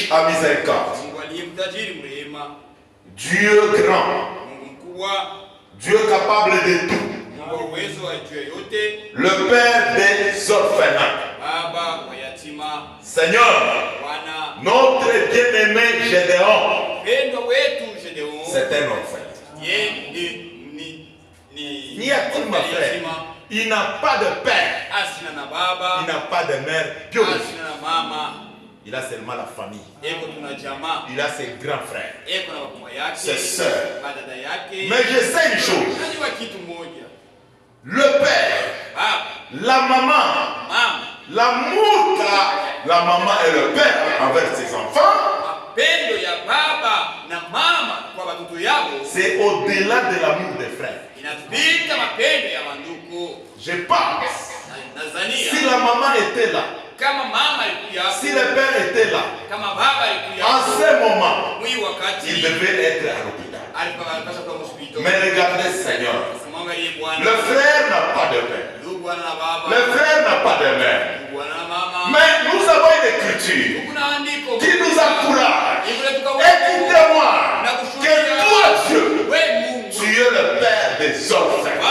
riche à miséricorde, Dieu grand, Dieu capable de tout, le Père des orphelins. Seigneur, notre bien-aimé Gédéon, c'est un orphelin. N'y a-t-il, ma frère? Il n'a pas de père, il n'a pas de mère biologique. Il a seulement la famille. Il a ses grands frères, ses sœurs. Mais je sais une chose. Le père, la maman, l'amour qu'a la maman et le père envers ses enfants, c'est au-delà de l'amour des frères. Je pense, si la maman était là, si le père était là, en ce moment, il devait être à l'hôpital. Mais regardez, Seigneur, le frère n'a pas de père, le frère n'a pas de mère. Mais nous avons une écriture qui nous encourage. Écoutez-moi, que toi, Dieu, tu es le Père des orphelins.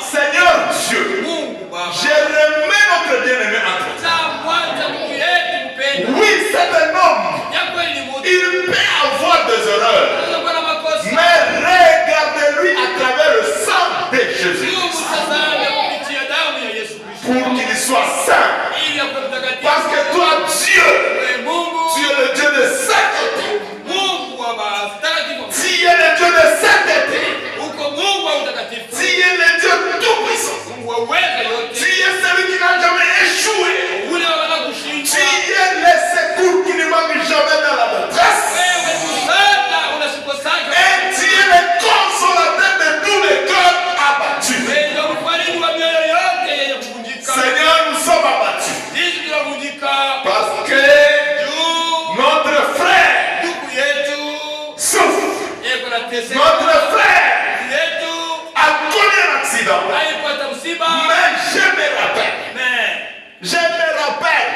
Seigneur Dieu, je remets notre bien-aimé entre toi. Oui, c'est un homme. Il peut avoir des erreurs. Mais regardez-lui à travers le sang de Jésus. Pour qu'il soit saint. Parce que toi, Dieu, tu es le Dieu de sainteté. Tu es le Dieu de sainteté. Tu es le Dieu tout-puissant. Tu es celui qui n'a jamais échoué. Tu es le secours qui ne manque jamais dans la détresse. Et tu es le consolateur de tous les cœurs abattus. Seigneur, nous sommes abattus. Parce que notre frère souffre. Notre frère a connu un accident. Mais je me rappelle,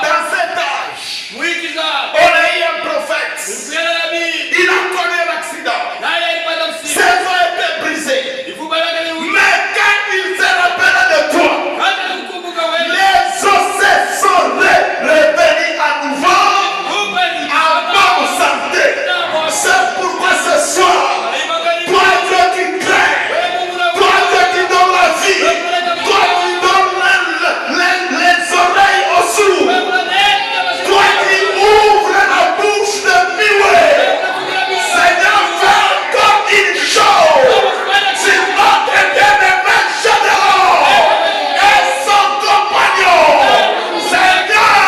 dans cet âge, on a eu un prophète. Il a connu un accident. Ses os étaient brisés. Mais quand il se rappelle de toi, les os sont revenus à nouveau en bonne santé. C'est pourquoi ce soir, toi Dieu qui crée, toi Dieu qui donne la vie, toi qui donne les oreilles aux sourds, toi qui ouvres la bouche de muet. Seigneur, fais encore une chose. C'est notre bien-aimé Gédéon et son compagnon. Seigneur,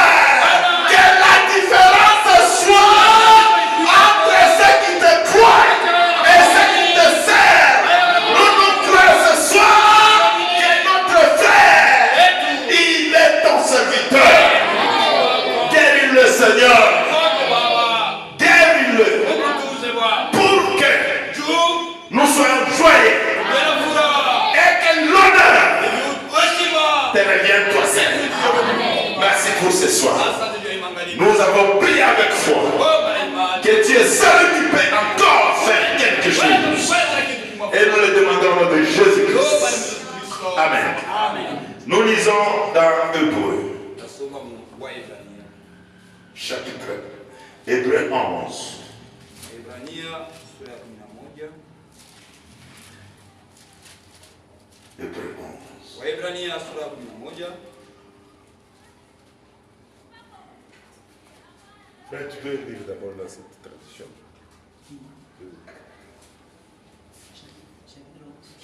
que la différence soit entre ceux qui te croient et ceux qui te servent. Nous croyons ce soir que notre frère, il est ton serviteur. Guéris-le, Seigneur. Guéris-le. Pour que nous soyons joyeux et que l'honneur te revienne toi seul. Merci pour ce soir. Nous avons prié avec foi que tu es seul qui peut encore faire quelque chose. Et nous le demandons au nom de Jésus-Christ. Amen. Nous lisons dans Hébreu, chapitre Hébreu 11. Hébreu 11. Ben, tu peux lire d'abord dans cette tradition.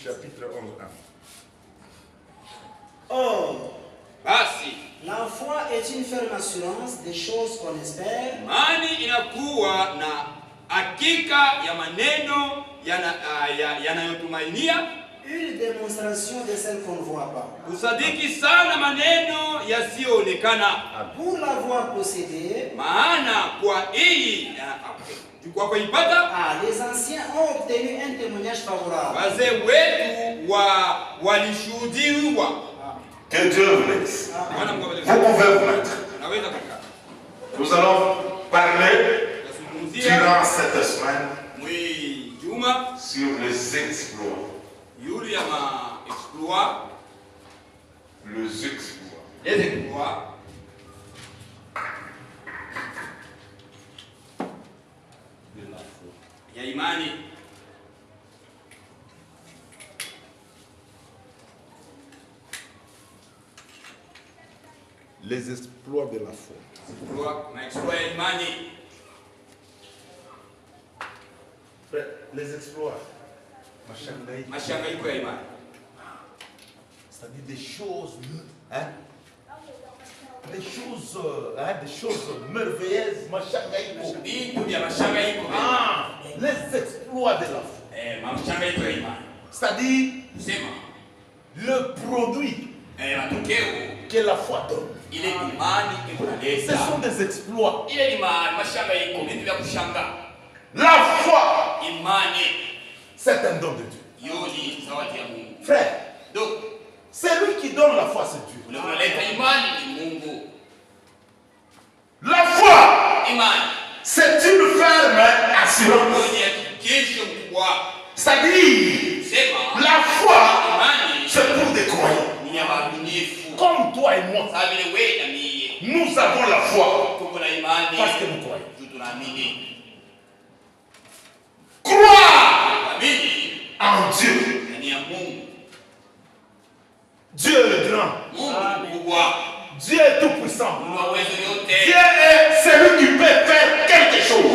Chapitre 11, 1. Or, Basi la foi est une ferme assurance des choses qu'on espère, imani inakuwa na hakika ya maneno yanayotumainia, une démonstration de celles qu'on ne voit pas. kusadiki sana maneno yasiyoonekana. Pour l'avoir possédé, Maana kwa hii kwa kuipata, les anciens ont obtenu un témoignage favorable. wazee wetu walishuhudiwa. Que Dieu vous laisse. Bwana Mungu Vous awabariki. pouvez vous mettre. Naweza kukaa. Nous allons parler durant cette semaine sur les exploits. Les exploits. De la foi. Les exploits de la foi. Frère, les exploits. C'est-à-dire des choses, hein? Des choses merveilleuses. Les exploits de la foi. C'est-à-dire le produit que la foi donne. Ce sont des exploits. La foi, c'est un don de Dieu. Frère, c'est lui qui donne la foi, c'est Dieu. La foi, c'est une ferme assurance. C'est-à-dire, la foi, c'est pour des croyants. Comme toi et moi, nous avons la foi parce que nous croyons. Croire en Dieu. Dieu est grand. Dieu est tout puissant. Dieu est celui qui peut faire quelque chose.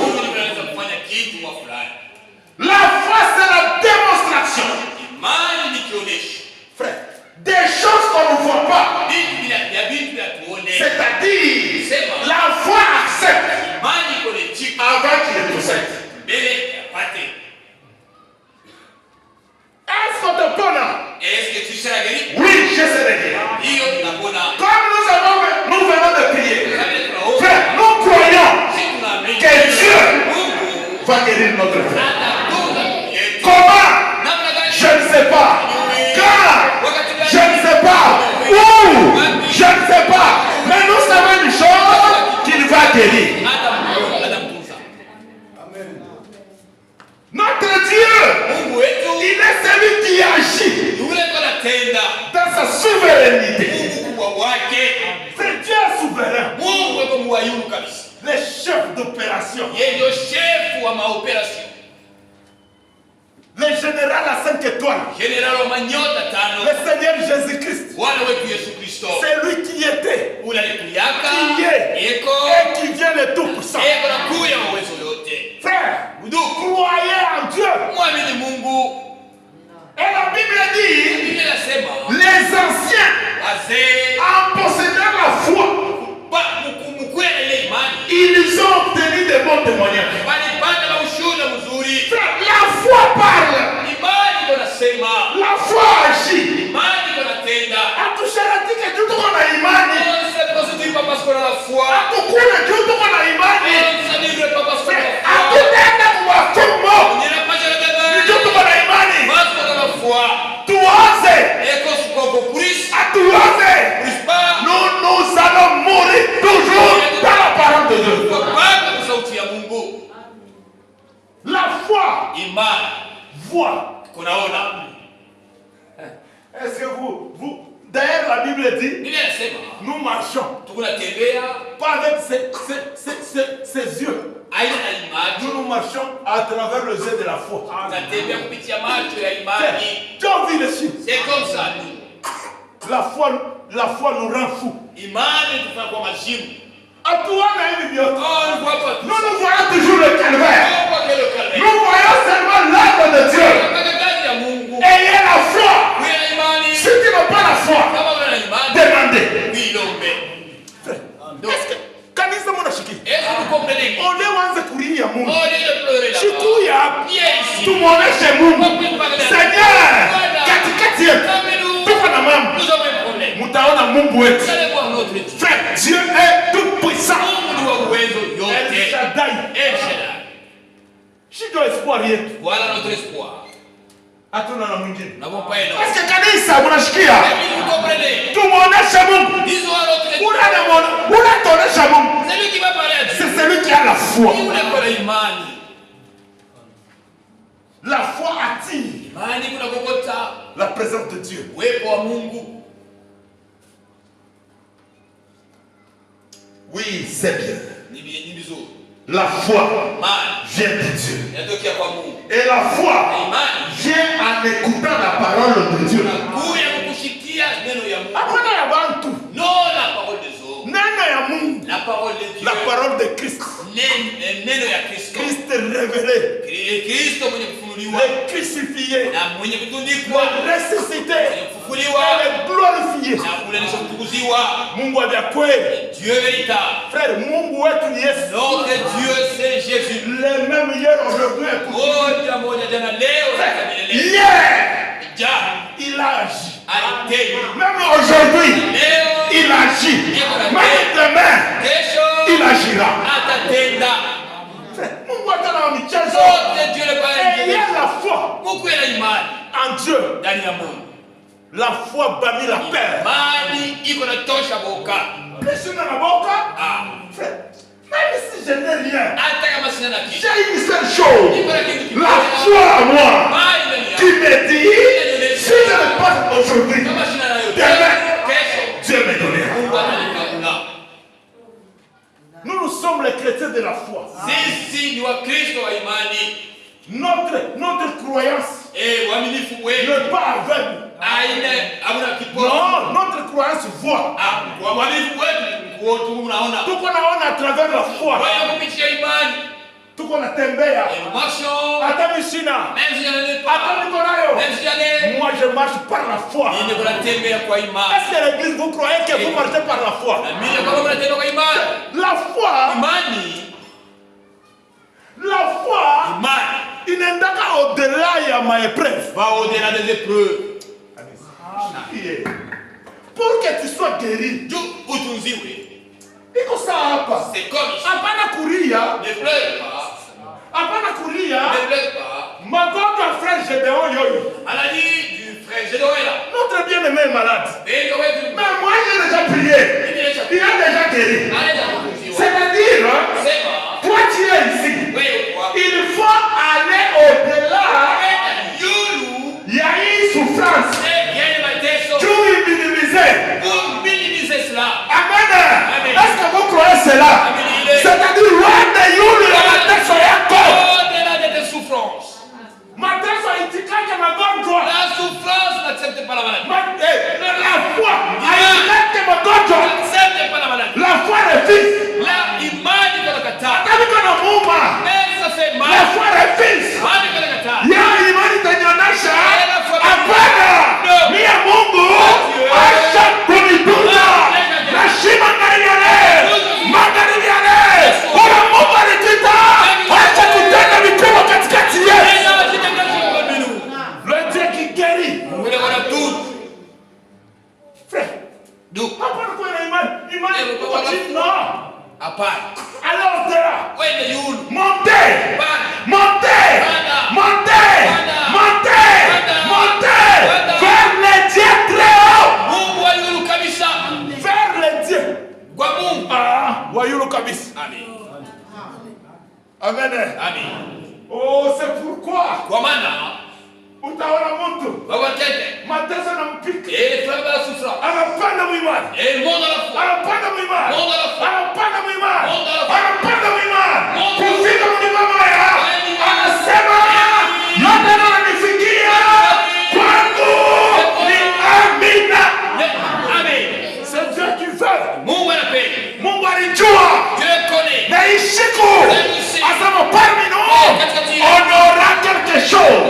La foi, c'est la démonstration. Frère, des choses qu'on ne voit pas. C'est-à-dire, la foi accepte avant qu'il le possède. Est-ce qu'on te connaît? Oui, je serai guéri. Comme nous venons de prier, frère, nous croyons que Dieu va guérir notre frère. Comment? Je ne sais pas. Quand? Je ne sais pas. Où? Je ne sais pas. Mais nous savons une chose, qu'il va guérir. Notre Dieu, il est celui qui agit dans sa souveraineté. C'est Dieu souverain. Les chefs d'opération. Le général à 5 étoiles. Le Seigneur Jésus-Christ. C'est lui qui était, qui est et qui vient de tout puissant. Frère, vous croyez en Dieu. Et la Bible dit, les anciens, en possédant la foi, ils ont obtenu de bons témoignages. Frère, la foi parle. La foi agit. Atusharati que tu toka na imani. Atukuna tu toka na imani. Atutenda kuwafumo. Ni tu toka na imani. Tuoze. Atuoze. Nous allons mourir toujours dans la parole de Dieu. La foi. Voix. Est-ce que vous d'ailleurs la Bible dit, nous marchons pas avec ses yeux. Nous marchons à travers le jet de la foi. Tu as vu les chiffres. C'est comme ça. La foi nous rend fous. À toi, nous voyons toujours le calvaire. Nous voyons seulement l'œuvre de Dieu. Ayez la foi. Si tu n'as pas la foi, demandez. Est-ce que kanisa mnashiki? Ole wanze kulia Mungu. Shikuya. Tumuoneshe Mungu. Seigneur, katikati yetu tuko na mambo. Mutaona Mungu wetu. Frère, Dieu est tout puissant. El Shaddai. Shido espoir yetu. Voilà notre espoir. Hatuna na mwingine. Parce que kanisa mnashikia. Tumuoneshe Mungu. Unatuonesha Mungu. qui a la foi. Yule kwa imani. La foi attire Imani kuna kokota la présence de Dieu. uwepo wa Mungu. Oui, c'est bien. Ni vizuri. La foi Imani vient de Dieu. inatokea kwa Mungu. Et la foi Imani vient en écoutant la parole de Dieu. kuya kukushikia neno ya Mungu. Apana ya bantu. Non la parole des hommes. Neno ya Mungu. La parole de Dieu. La parole de Christ. Neno ya Kristo. Christ révélé. Kristo mwenye kufunuliwa. Le crucifié. Na mwenye kutundikwa. Le ressuscité. Mwenye kufufuliwa. Le glorifié. Na kulenisha kutukuziwa. Mungu wa kweli. Dieu véritable. Frère, Mungu wetu ni Yesu. Notre Dieu c'est Jésus. Le même hier, aujourd'hui et pour Moja moja jana leo na milele. hier, Jana il agit. alitenda. Même aujourd'hui, Leo il agit. Même demain, kesho il agira. atatenda. Mungu atana wa michezo. Sote Dieu le Et Père. il y a la foi Mungu ana imani en Dieu. ndani ya Mungu. La foi bannit la peur. Imani iko na tosha boka. Mais si na boka, Ah, frère, même si je n'ai rien, hata kama sina na kitu. j'ai une seule chose. Niko na kitu kimoja. La foi en moi Imani ndani qui yangu. me dit, si je ne pas aujourd'hui, Kama sina nayo. demain, Kesho Dieu me donnera. Mungu atanikabula. Nous sommes les chrétiens de la foi. Sisi ni Wakristo wa imani. Notre croyance Uaminifu wetu n'est pas aveugle. hamuna kipofu. Non, notre croyance voit. Uaminifu wetu ni kuotu unaona. Tuko naona à travers la foi. Wewe kupitia imani. Tuko natembea. Emotion. Hata mishina. Même si je n'en ai Hata pas. niko nayo. Même si j'en ai. Moi je marche par la foi. Mimi niko natembea kwa imani. Est-ce que l'église vous croyez que vous marchez par la foi? Na mimi niko natembea kwa imani. La foi. Imani. La foi. Imani. Inaendaka au-delà ya ma épreuve. Va au-delà des épreuves. Pour que tu sois guéri. Tu utunziwe. Iko sawa hapa. C'est comme ça. Hapana kulia. Ne pleure pas. Hapana kulia. Ne pleure pas. Magonjwa frère Gédéon yoyo. Maladie du frère Gédéon est là. Notre bien-aimé est malade. Mais Mais moi j'ai déjà prié. Il a déjà guéri. C'est-à-dire, toi tu es ici. Il faut aller au-delà. Il y a une souffrance. Tu minimiser cela. Amen. Est-ce que vous croyez cela? C'est-à-dire, au-delà de tes souffrances. La souffrance n'accepte pas la maladie. La foi n'accepte pas la maladie. La foi refuse. La imani kanakataa. Même ça fait mal. La foi refuse. Imani kanakataa. Ya imani itanyonyesha. No. Hapana. Mimi Mungu acha kunitunza. Na shima ndani ya leo. Magharibi ya leo. Kuna Mungu alituita. Acha kutenda mikono katikati yetu. Le Dieu qui guérit. Frère. Hapana kwa imani. Imani kwa chini. Non. Hapana. Alors là. Wewe yule. Montez. Montez. Montez. Montez. Montez. Vers les dieux très haut. Mungu wa yule kabisa. Vers les dieux. Kwa Mungu. Wa yule kabisa. Amen. Amen. Amen. Oh, c'est pourquoi. Kwa maana utaona mtu wakati mateso na mpika. Fraba souffrance. Anapanda mwimani. Monde la foi. Anapanda mwimani. Monde la foi. Anapanda mwimani. Monde la foi. Anapanda mwimani. Kufika mlima Maya. Amen. Anasema yote yananifikia kwangu ni amina. Amen. C'est Dieu qui veut. Mungu anapenda. Mungu alijua. Dieu connaît. Na hii siku asema parmi nous on aura quelque chose.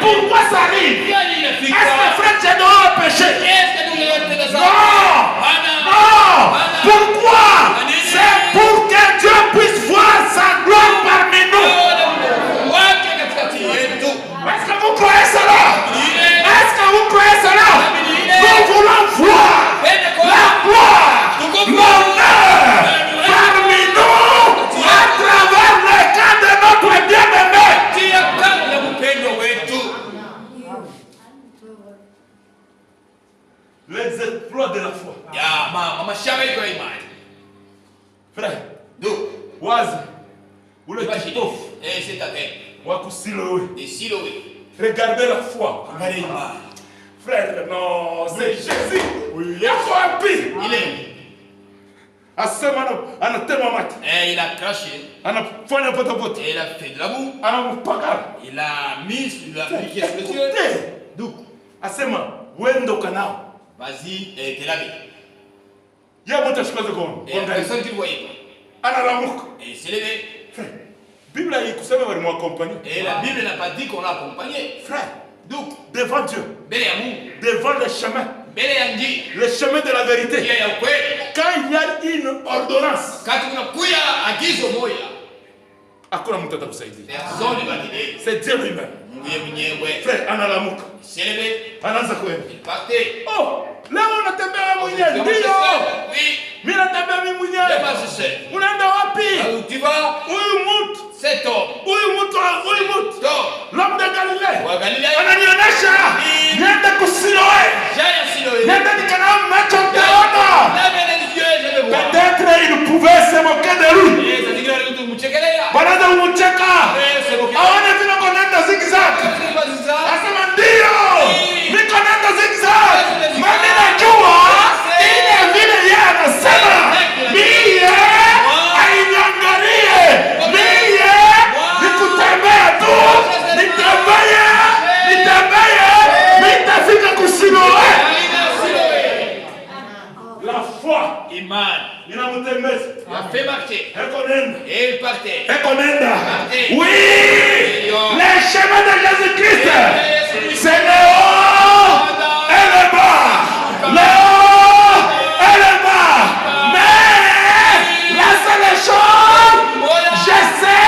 Pourquoi ça arrive? Est-ce que frère Gédéon a péché? Non. Non. Pourquoi? C'est pour que Dieu puisse voir sa gloire parmi nous. Est-ce que vous croyez cela? Est-ce que vous croyez cela? Nous voulons voir la gloire, l'honneur parmi nous à travers le cas de notre bien-aimé. Les exploits de la foi. Ya mama mashamba iko imani. Frère, Do. Wazi. Ule kitofu. C'est ta tête. Waku Siloé. Et Siloé. Regardez la foi. Frère, non, c'est Jésus. Oui. Il faut un pire. Il est. Il a craché. Et il a fait de la boue. Il a mis sur la piqué sur les yeux. Donc, vas-y, t'es lavé. Il y a personne qui le voyait pas. Et il s'est levé. Et la Bible n'a pas dit qu'on l'a accompagné. Frère, donc, devant Dieu, devant le chemin, le chemin de la vérité, quand il y a une ordonnance, c'est Dieu lui-même. Frère, analamuka. Il partait. Oh, là on a tembea mwenyewe. Mimi natembea mimi mwenyewe. Unaenda wapi? Tu vas? Huyu mtu. Cet homme. Huyu mtu. L'homme de Galilée. Ananionyesha. Niende kusiloe. Jaya Siloé. Niende nikana macho mtaona. Peut-être il pouvait se moquer de lui. Banaza umucheka. Aone vile konenda zigzag. Asema ndio. Niko nenda zigzag. Mimi najua ile vile yeye anasema. Mie ainyangalie. Mie nikutembea tu. Nitafika kusiloe. La foi. Iman. Il a fait marcher. Et il partait. Oui. Les chemins de Jésus-Christ. C'est le haut et le bas. Le haut et le bas. Mais la seule chose, je sais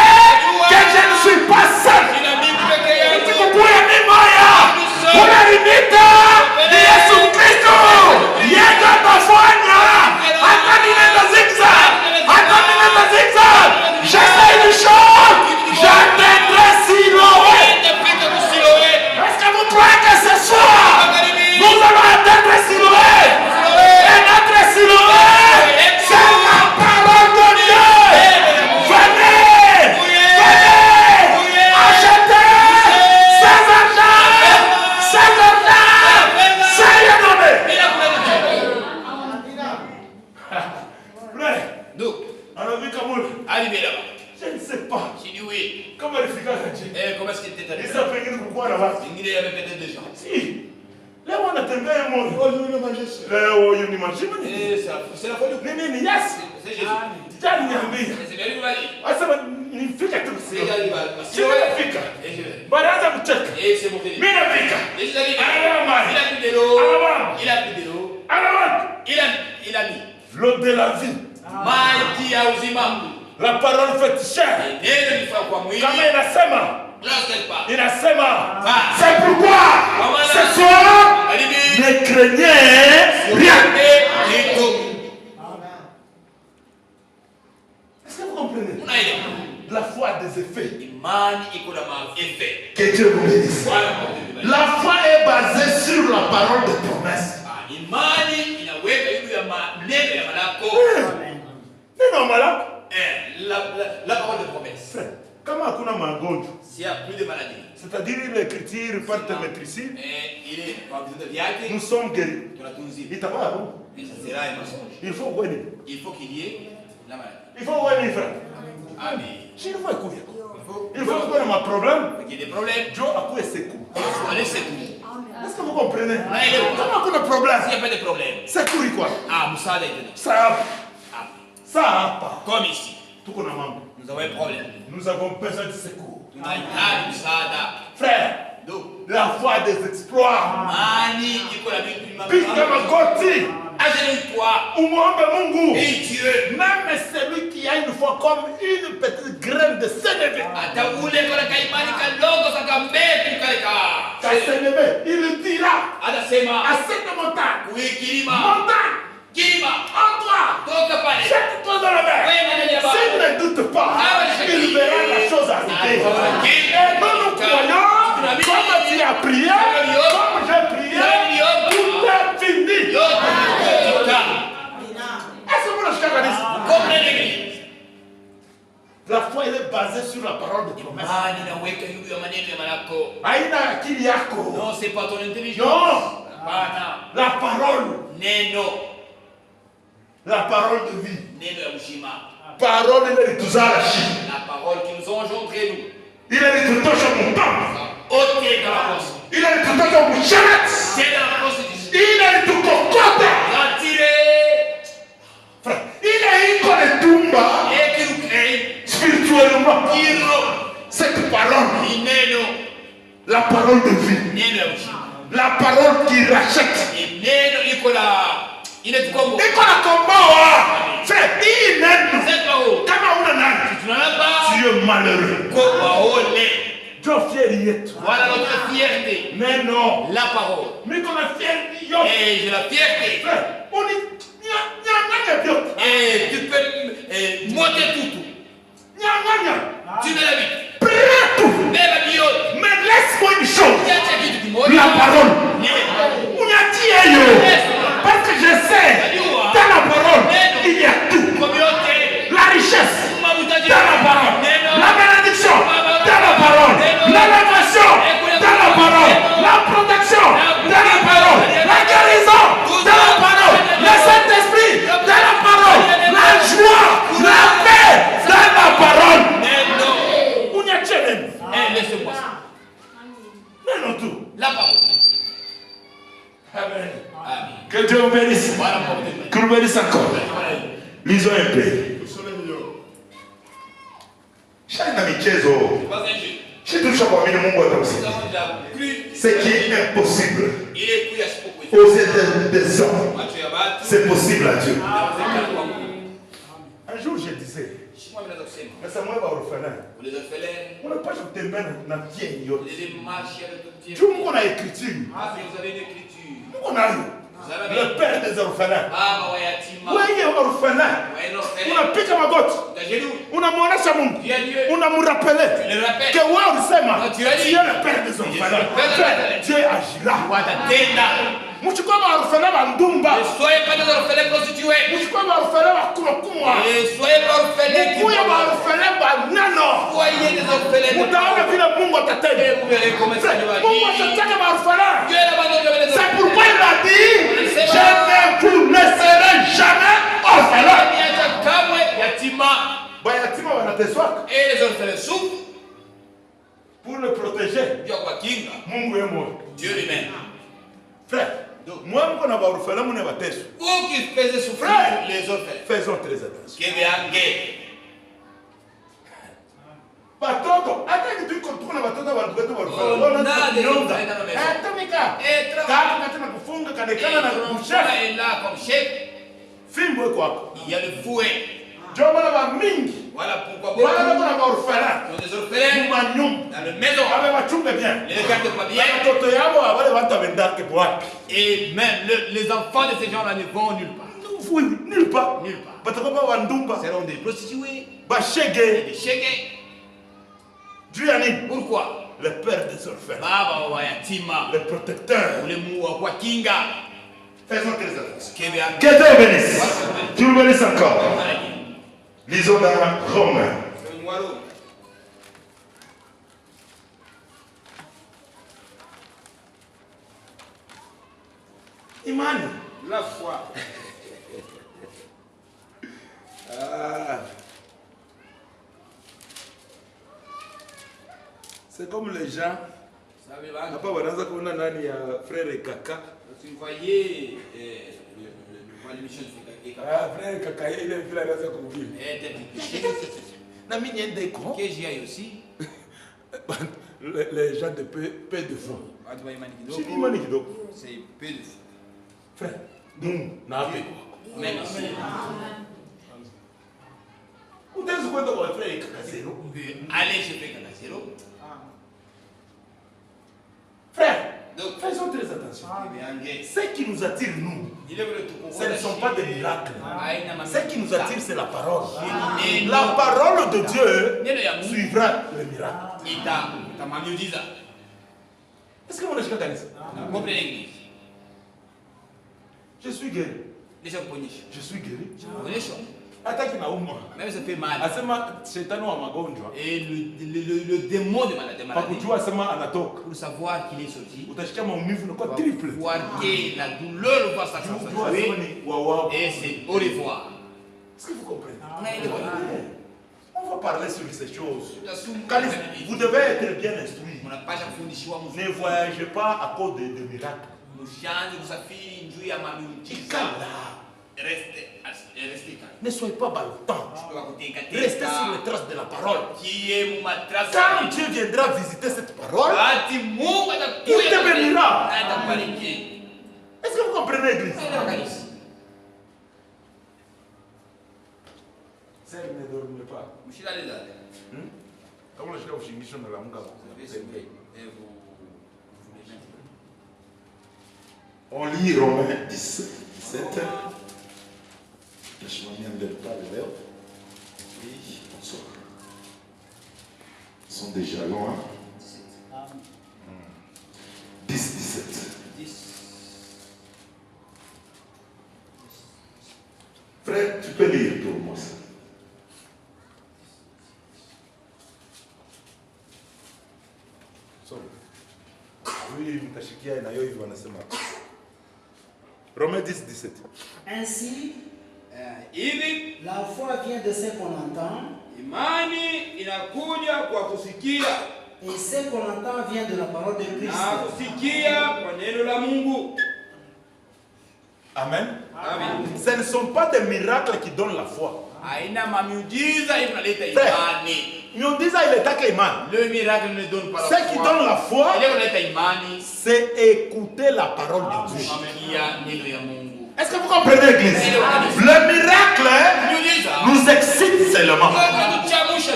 que je ne suis pas seul. Una limita de Yesu Kristo. Yeye atafanya. Hata ninaenda zigzag. J'essaie une chose. J'atteindrai Siloé. Est-ce que vous croyez que ce soir, nous allons atteindre Siloé? Et notre Siloé, c'est la parole de Dieu. Venez. Achetez ces argent. Je ne sais pas. Comment il fait ça? Comment est-ce qu'il était allé? Il s'appelle pourquoi là-bas? Il y avait peut-être des gens. Si. Là on a tenu un mot. Là on a mangé. C'est la folie. Mais yes. C'est Jésus. C'est bien lui valide. Ah ça va. Il fait quelque chose. C'est bien lui valide. C'est bien fika. Baraza kucheka. C'est mon pays. Mimi nafika. Il a pris de l'eau. Il a mis l'eau de la vie. Maji ya uzima. La parole fait chair. Kama inasema. Inasema. C'est pourquoi ce soir ne craignez rien. Est-ce que vous comprenez? La foi a des effets. Que Dieu vous bénisse. La foi est basée sur la parole de promesse. La parole de promesse. S'il n'y a plus de maladie. C'est-à-dire l'écriture par maîtrise. Nous sommes guéris. Il faut qu'il y ait la maladie. Il faut venir, frère. Amen. Il faut qu'il y ait un problème. Il y a des problèmes. Dieu a pu secours. Est-ce que vous comprenez? Comment il y a un problème? S'il n'y a pas de problème. Secours quoi? Ah, Moussa est ça a pas. Comme ici. Nous avons un problème. Nous avons besoin de secours. Frère, la foi des exploits. Même celui qui a une foi comme une petite graine de sénévé. Il dira à cette montagne. Jette-toi dans la mer. S'il ne doute pas, il verra la chose arriver. Et nous nous croyons, comme tu as prié, comme j'ai prié, tout est fini. Est-ce que vous le savez? basée sur la parole de promesse. Non, c'est pas ton intelligence. Non. La parole. La parole de vie. Parole de tout ça. La parole qui nous a engendré nous. Il a dit tout le temps mon temps. Il a dit tout le temps mon charrette. C'est dans la prostitution. Il a dit tout le temps. Frère, il a eu qu'on est Tumba. Et qui nous crée. Spirituellement. Cette parole. La parole de vie. La parole qui rachète. Il est comme frère, il est tu es malheureux. Tu es fier. Voilà notre fierté. Mais non. La parole. Mais qu'on a fierté. Et j'ai la fierté. Frère, on est. Et tu peux monter tout. Tu me l'habites. Prends tout. Mais laisse-moi une chose. La parole. On a dit parce que je sais, dans la parole, il y a tout. La richesse, dans la parole. La bénédiction, dans la parole. L'élévation, dans la parole. La protection, dans la parole. La guérison, dans la parole. Le Saint-Esprit, dans la parole. La joie, la paix, dans la parole. On y a tchène. Laisse-moi ça. Mais non tout. La parole. Amen. Amen. Que Dieu vous bénisse. Que vous bénisse encore. Lisons un peu. Ce qui est impossible aux yeux des hommes, c'est possible à Dieu. Un jour je disais, mais ça m'a orphelin. On n'a pas jeté main dans la vieille. Tout le monde a écriture. On a le père des orphelins. Oui, orphelin. On a piqué ma gote. On a mon achamoun. On a me rappelé que on sait, tu es le père des orphelins. Dieu agira. Ne soyez pas des orphelins prostitués. Ne soyez pas orphelins qui soyez des orphelins. Vous verrez comment ça va. Dieu est l'abandon. C'est pourquoi il a dit, je ne vous laisserai jamais orphelin. Et les orphelins souffrent. Pour le protéger, Dieu lui-même. Frère, moi, je suis orphelin, Vous qui faisiez souffrir les orphelins. Faisons très attention. Qui est en guerre. Batoto, hata kitu kontrona batoto watu Oh, wana nada de nyonga. faida na mesa. Atamika. Etra. Kama tena kufunga kanekana na kushaka. est là comme chef. Fimbo iko hapo. Il y a le fouet. Ndio maana ba mingi. Voilà pourquoi beaucoup. Wala kuna ba orphelin. Sont des orphelins. Kwa nyumba. Dans le maison. Aba wachunge bien. Les regardent pas bien. Watoto yao wale watu wendake wapi? Et même les enfants de ces gens-là ne vont nulle part. Oui, nulle part. Nulle part. Batakoba wandumba. Seront des prostituées. Ba shege. Des chégués. Dieu a dit. Pourquoi? Le père des orphelins. Baba wa yatima. Le protecteur. Ule muwa kwa kinga. Faisons très attention. Kebe ange. Que Dieu bénisse. Dieu bénisse encore. Lisons dans Romains. Imani. La foi. C'est comme les gens. Après, on a frère et caca. Vous voyez l'émission de Frère et caca, il est venu à la commune. Que j'y aille aussi. Les gens de paix de fond. C'est peu de fou. Frère, nous, n'avons Même ici. Vous êtes quoi dans votre frère et caca zéro? Allez chez Caca Zéro. Frère, faisons très attention. Ce qui nous attire, nous, ce ne sont pas des miracles. Ce qui nous attire, c'est la parole. La parole de Dieu suivra le miracle. Est-ce que vous avez gagné ça? Je suis guéri. Je suis guéri. Même ça fait mal. Et le démon de maladie. Pour savoir qu'il est sorti. Pour voir que la douleur va s'accentuer. Et c'est au revoir. Est-ce que vous comprenez? On va parler sur ces choses. Vous devez être bien instruit. Ne voyagez pas à cause de miracles. Ne soyez pas ballottant. Restez sur les traces de la parole. Quand Dieu viendra visiter cette parole, il te bénira. Est-ce que vous comprenez, Église? Seigneur, ne dormez pas. Comment je l'ai au de la Munga? On lit Romains 17. Le chemin ne lève pas le verbe. Oui, on sort. Ils sont déjà loin. 10. Frère, tu peux lire pour moi ça. Romains 10, 17. Ainsi, la foi vient de ce qu'on entend. Et ce qu'on entend vient de la parole de Christ. Amen. Ce ne sont pas des miracles qui donnent la foi. Le miracle ne donne pas la foi. Ce qui donne la foi, c'est écouter la parole de Dieu. Est-ce que vous comprenez, Église? Le miracle nous excite seulement.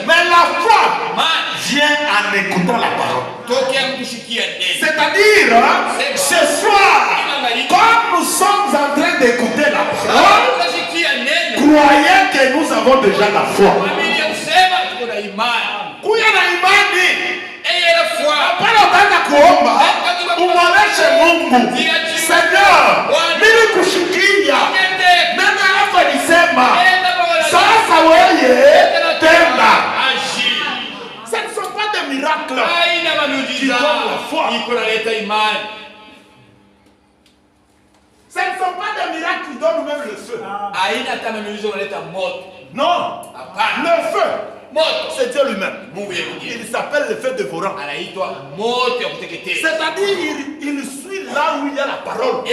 Mais la foi vient en écoutant la parole. C'est-à-dire, ce soir, comme nous sommes en train d'écouter la parole, croyez que nous avons déjà la foi. Seigneur, mimi kushikia nena hapa nisema sasa wewe tenda. Ce ne sont pas des miracles qui donnent la foi. Ce ne sont pas des miracles qui donnent même le feu. Non, le feu, c'est Dieu lui-même. Il s'appelle le feu dévorant. C'est-à-dire, il suit là où il y a la parole.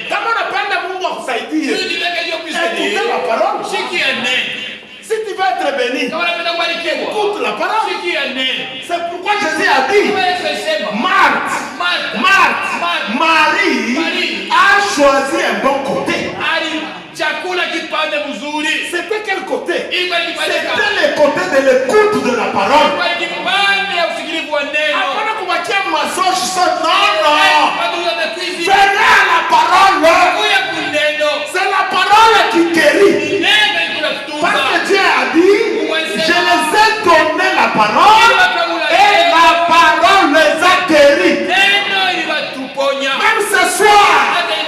Kama unapenda Mungu akusaidie, écoutez la parole. Si tu veux être béni, écoute la parole. C'est pourquoi Jésus a dit, Marie a choisi un bon côté. C'était quel côté? C'était le côté de l'écoute de la parole. Venez à la parole. C'est la parole qui guérit. Parce que Dieu a dit, je les ai donné la parole et la parole les a guéris. Même ce soir,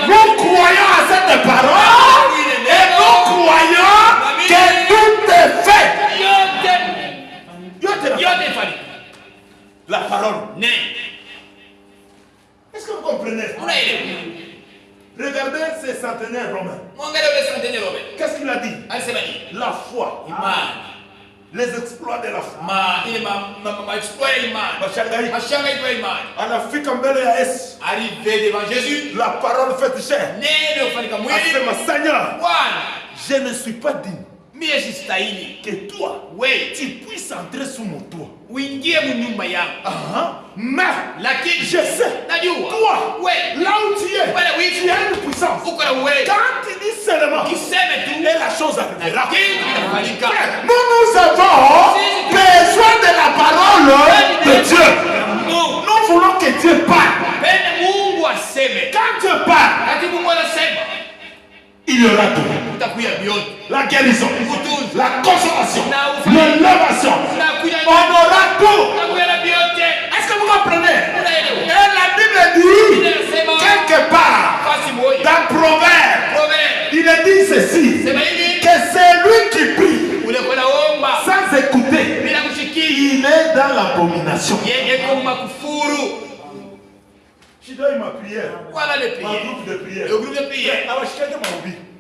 nous croyons à cette parole et nous croyons que tout est fait. La parole. Est-ce que vous comprenez? Regardez ces centenaires romains. Qu'est-ce qu'il a dit? La foi. Les exploits de la foi. En Afrique, arrivé devant Jésus, la parole faite chair. Seigneur, je ne suis pas digne que toi, tu puisses entrer sous mon toit. Mais je sais, toi, là où tu es, tu as une puissance. Quand tu dis seulement, et la chose arrivera. Nous avons besoin de la parole de Dieu. Nous voulons que Dieu parle. Quand Dieu parle, il y aura tout. La guérison, la consolation, l'élévation. On aura tout. Est-ce que vous comprenez? Et la Bible dit, quelque part, dans Proverbe, il est dit ceci. dans l'abomination. Je dois ma prière. Voilà les prières. Un groupe de prière. Le groupe de prière.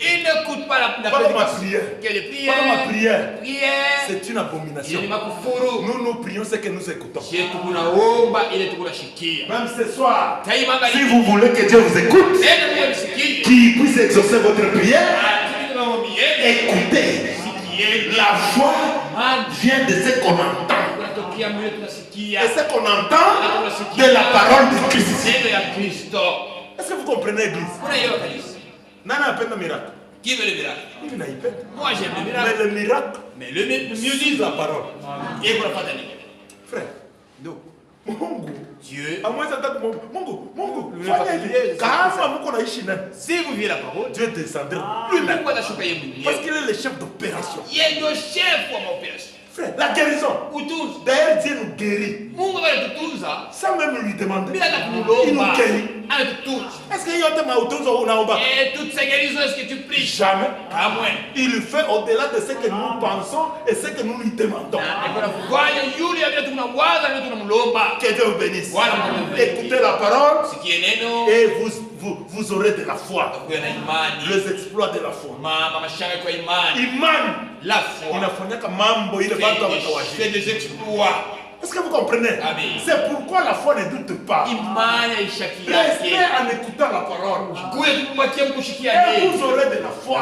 Il n'écoute pas la prière. Quelle prière? Ma prière. Prière. C'est une abomination. Nous prions ce que nous écoutons. Même ce soir, si vous voulez que Dieu vous écoute, qu'il puisse exaucer votre prière, écoutez. La foi vient de ce qu'on entend. Et ce qu'on entend de la parole de Christ. Est-ce que vous comprenez l'église? Nana appelle le miracle. Qui veut le miracle? Moi j'aime le miracle. Mais le miracle, le mieux dit la parole. Et pour la pas d'aller. Frère, nous. Dieu. À moins d'attendre Mungu. Si vous vivez la parole, Dieu descendra lui-même. Parce qu'il est le chef d'opération. Il est le chef pour l'opération. Frère, la guérison. D'ailleurs, Dieu nous guérit. Sans même lui demander. Il nous guérit. Est-ce qu'il y a et toutes ces guérisons, est-ce que tu pries? Jamais. À moins. Il le fait au-delà de ce que nous pensons et ce que nous lui demandons. Que Dieu vous bénisse. Écoutez la parole et vous aurez de la foi. Les exploits de la foi. La foi. C'est des exploits. Est-ce que vous comprenez? C'est pourquoi la foi ne doute pas. Restez en écoutant la parole. Et vous aurez de la foi.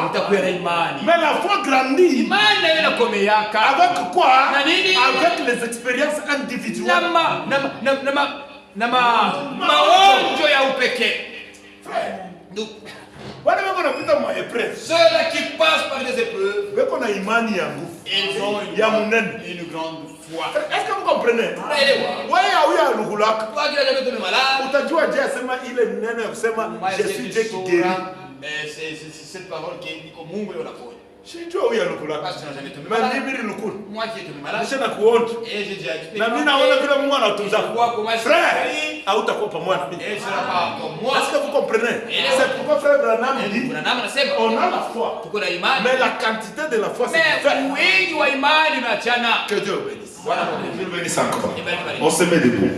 Mais la foi grandit. Avec quoi? Avec les expériences individuelles. Frère. Ceux-là qui passent par des épreuves, ils ont une grande foi. Est-ce que vous comprenez? Je suis Dieu qui guérit. C'est cette parole qui dit que Mungu la foi. Parce que tu n'as jamais été malade. Moi qui étais malade. Et j'ai déjà expliqué. Frère, est-ce que vous comprenez? C'est pourquoi frère Branham dit on a la foi. Mais la quantité de la foi, c'est différent. Que Dieu bénisse. Dieu bénisse encore. On se met debout.